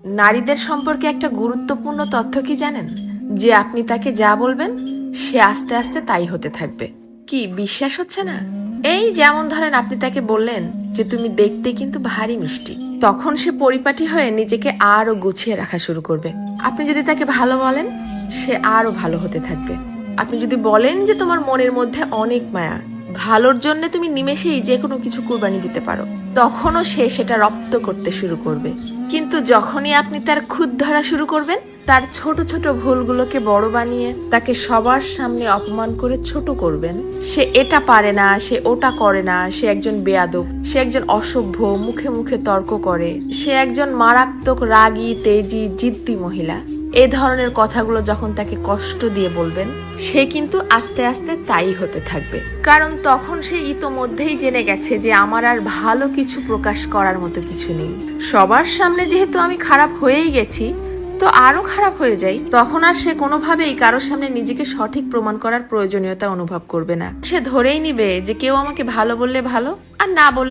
নারীদের সম্পর্কে একটা গুরুত্বপূর্ণ তথ্য কি জানেন? যে আপনি তাকে যা বলবেন সে আস্তে আস্তে তাই হতে থাকবে। কি বিশ্বাস হচ্ছে না? এই যেমন ধরেন আপনি তাকে বললেন যে তুমি দেখতে কিন্তু ভারী মিষ্টি, তখন সে পরিপাটি হয়ে নিজেকে আরো গুছিয়ে রাখা শুরু করবে। আপনি যদি তাকে ভালো বলেন সে আরো ভালো হতে থাকবে। আপনি যদি বলেন যে তোমার মনের মধ্যে অনেক মায়া, ভালোর জন্য তুমি নিমেষেই যে কোনো কিছু কুরবানি দিতে পারো, তখনও সে সেটা রপ্ত করতে শুরু করবে। কিন্তু যখনই আপনি তার খুঁত ধরা শুরু করবেন, তার ছোট ছোট ভুলগুলোকে বড় বানিয়ে তাকে সবার সামনে অপমান করে ছোট করবেন, সে এটা পারে না, সে ওটা করে না, সে একজন বেয়াদব, সে একজন অসভ্য, মুখে মুখে তর্ক করে, সে একজন মারাত্মক রাগী, তেজি, জিদ্দি মহিলা, এই ধরনের কথাগুলো যখন তাকে কষ্ট দিয়ে বলবেন, সে কিন্তু আস্তে আস্তে তাই হতে থাকবে। কারণ তখন সে ইতোমধ্যেই জেনে গেছে যে আমার আর ভালো কিছু প্রকাশ করার মতো কিছু নেই। সবার সামনে যেহেতু আমি খারাপ হয়েই গেছি, তো আরো খারাপ হয়ে যাই। তখন আর সে কোনোভাবেই কারোর সামনে নিজেকে সঠিক প্রমাণ করার প্রয়োজনীয়তা অনুভব করবে না। সে ধরেই নিবে যে কেউ আমাকে ভালো বললে ভালো, আর না বললে